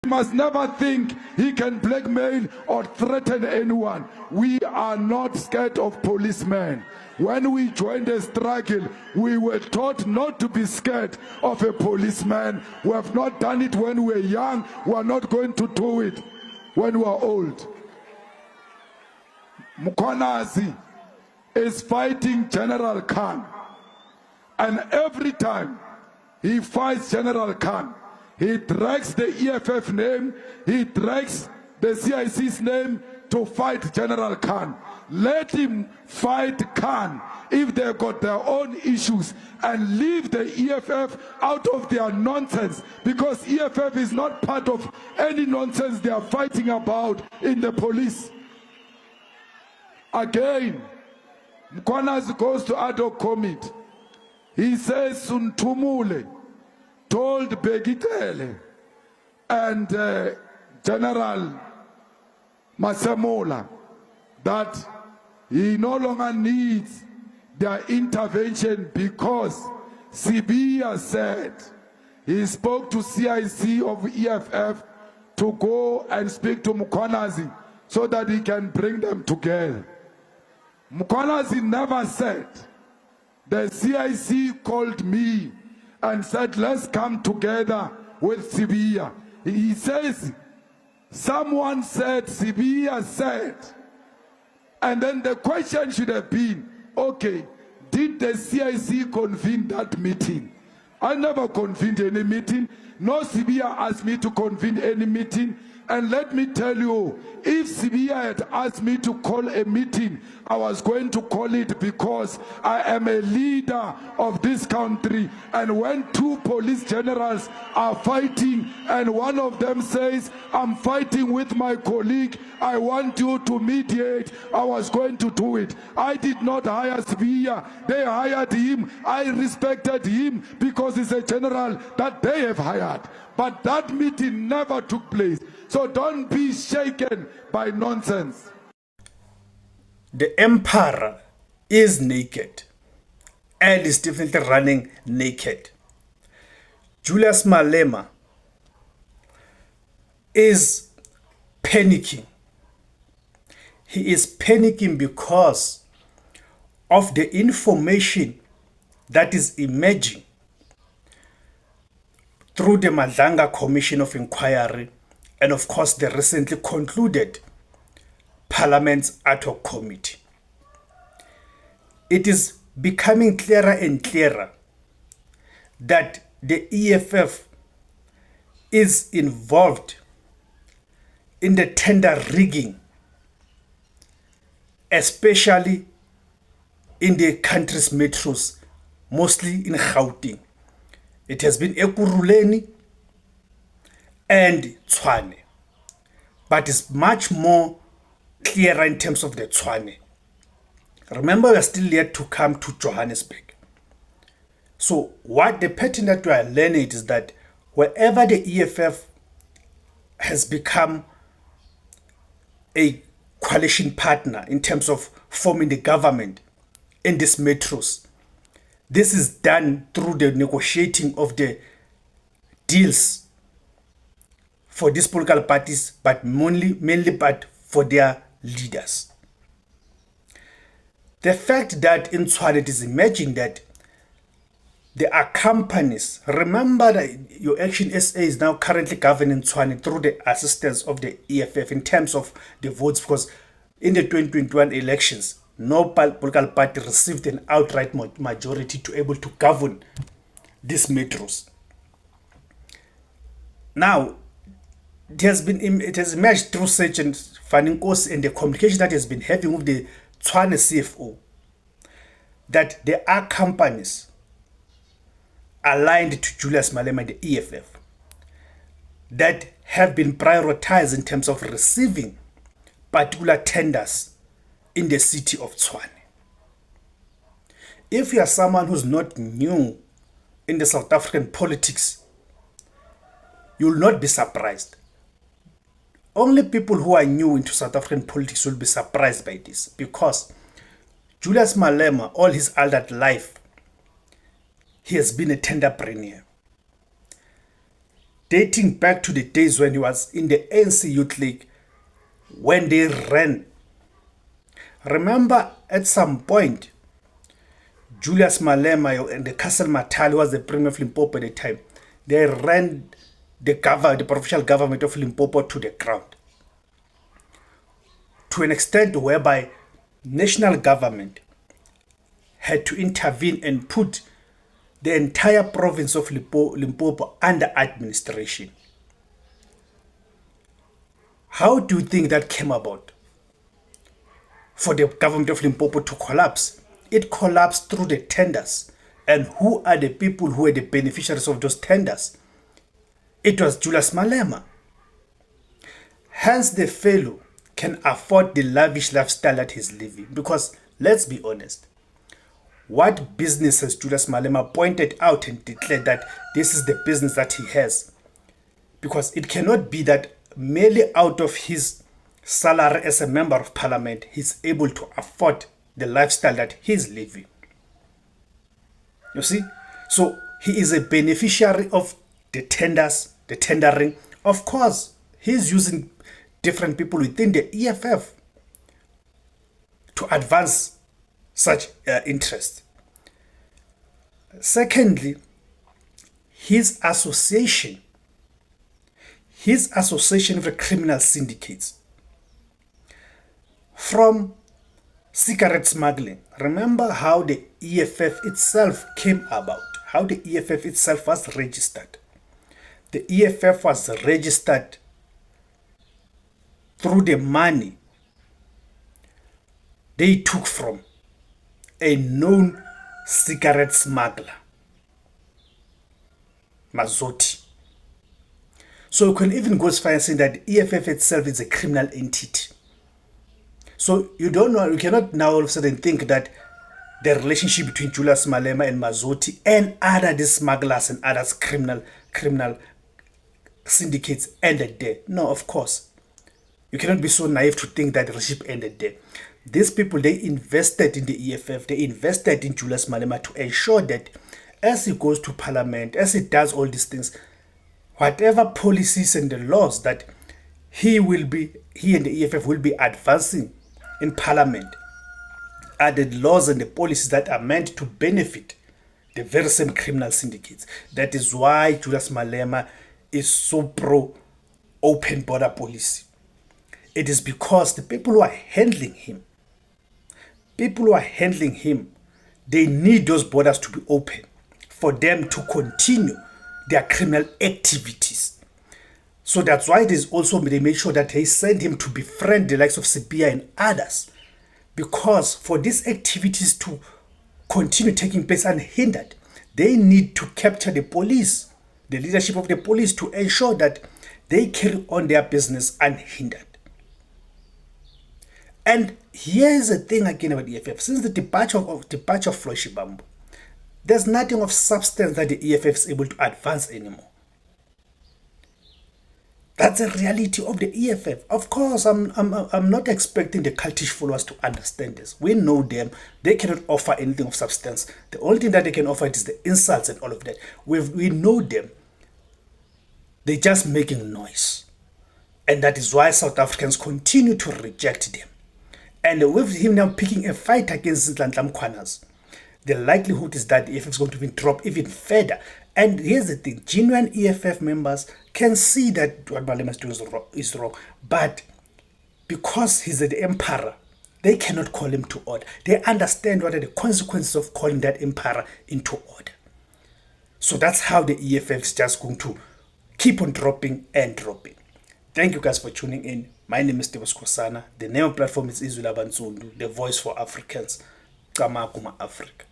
He must never think he can blackmail or threaten anyone. We are not scared of policemen. When we joined the struggle, we were taught not to be scared of a policeman. We have not done it when we were young. We are not going to do it when we are old. Mkhwanazi is fighting General Khan. And every time he fights General Khan, he drags the EFF name, he drags the CIC's name to fight General Khan. Let him fight Khan if they've got their own issues, and leave the EFF out of their nonsense, because EFF is not part of any nonsense they are fighting about in the police. Again, Mkhwanazi goes to ad hoc committee. He says Suntumule told Begitele and General Masemola that he no longer needs their intervention because Sibiya said he spoke to CIC of EFF to go and speak to Mkhwanazi so that he can bring them together. Mkhwanazi never said, the CIC called me and said, let's come together with Sibiya. He says, someone said, Sibiya said. And then the question should have been, okay, did the CIC convene that meeting? I never convened any meeting. No Sibiya asked me to convene any meeting. And let me tell you, if Sibiya had asked me to call a meeting, I was going to call it because I am a leader of this country. And when two police generals are fighting and one of them says, I'm fighting with my colleague, I want you to mediate, I was going to do it. I did not hire Sibiya. They hired him. I respected him because he's a general that they have hired. But that meeting never took place. So don't be shaken by nonsense. The emperor is naked and is definitely running naked. Julius Malema is panicking. He is panicking because of the information that is emerging through the Nhlanhla Commission of Inquiry and of course the recently concluded Parliament's ad hoc committee. It is becoming clearer and clearer that the EFF is involved in the tender rigging, especially in the country's metros, mostly in Gauteng. It has been Ekurhuleni and Tshwane, but it's much more clearer in terms of the Tshwane. Remember, we are still yet to come to Johannesburg. So what the pattern that we are learning is that wherever the EFF has become a coalition partner in terms of forming the government in these metros, this is done through the negotiating of the deals for these political parties, but mainly but for their leaders. The fact that in Tshwane it is emerging that there are companies. Remember that your Action SA is now currently governing Tshwane through the assistance of the EFF in terms of the votes, because in the 2021 elections, no political party received an outright majority to able to govern these metros. Now, it has emerged through such and Faninkosi and the communication that has been having with the Tshwane CFO that there are companies aligned to Julius Malema and the EFF that have been prioritized in terms of receiving particular tenders in the city of Tshwane. If you are someone who's not new in the South African politics, you will not be surprised. Only people who are new into South African politics will be surprised by this, because Julius Malema, all his adult life, he has been a tenderpreneur. dating back to the days when he was in the ANC Youth League, when they ran. Remember, at some point, Julius Malema and the Castle Matali was the Premier of Limpopo at the time. They ran the provincial government of Limpopo to the ground, to an extent whereby national government had to intervene and put the entire province of Limpopo under administration. How do you think that came about? For the government of Limpopo to collapse? It collapsed through the tenders. And who are the people who were the beneficiaries of those tenders? It was Julius Malema. Hence, the fellow can afford the lavish lifestyle that he's living. Because, let's be honest, what business has Julius Malema pointed out and declared that this is the business that he has? Because it cannot be that merely out of his salary as a member of parliament, he's able to afford the lifestyle that he's living. You see? So he is a beneficiary of the tenders, the tendering. Of course, he's using different people within the EFF to advance such interest. Secondly, his association with the criminal syndicates, from cigarette smuggling. Remember how the EFF itself came about, how the EFF itself was registered. The EFF was registered through the money they took from a known cigarette smuggler, Mazotti. So you can even go as far as saying that the EFF itself is a criminal entity. So you cannot now all of a sudden think that the relationship between Julius Malema and Mazotti and other these smugglers and others criminal syndicates ended there. No, of course. You cannot be so naive to think that the relationship ended there. These people, they invested in the EFF, they invested in Julius Malema to ensure that as he goes to parliament, as he does all these things, whatever policies and the laws that he and the EFF will be advancing in parliament are the laws and the policies that are meant to benefit the very same criminal syndicates. That is why Julius Malema is so pro open border policy. It is because the people who are handling him, they need those borders to be open for them to continue their criminal activities. So that's why it is also they made sure that they send him to befriend the likes of Sibia and others. Because for these activities to continue taking place unhindered, they need to capture the police, the leadership of the police, to ensure that they carry on their business unhindered. And here's the thing again about the EFF. Since the departure of Floyd Shivambu, there's nothing of substance that the EFF is able to advance anymore. That's a reality of the EFF. Of course, I'm not expecting the cultish followers to understand this. We know them. They cannot offer anything of substance. The only thing that they can offer is the insults and all of that. We know them. They're just making noise. And that is why South Africans continue to reject them. And with him now picking a fight against Nhlanhla Mkhwanazi, the likelihood is that the EFF is going to even drop even further. And here's the thing, genuine EFF members can see that what Malema is doing is wrong. But because he's the emperor, they cannot call him to order. They understand what are the consequences of calling that emperor into order. So that's how the EFF is just going to keep on dropping and dropping. Thank you guys for tuning in. My name is Tebos Kosana. The name of the platform is Izula Bansundu, the voice for Africans. Kama Kuma Africa.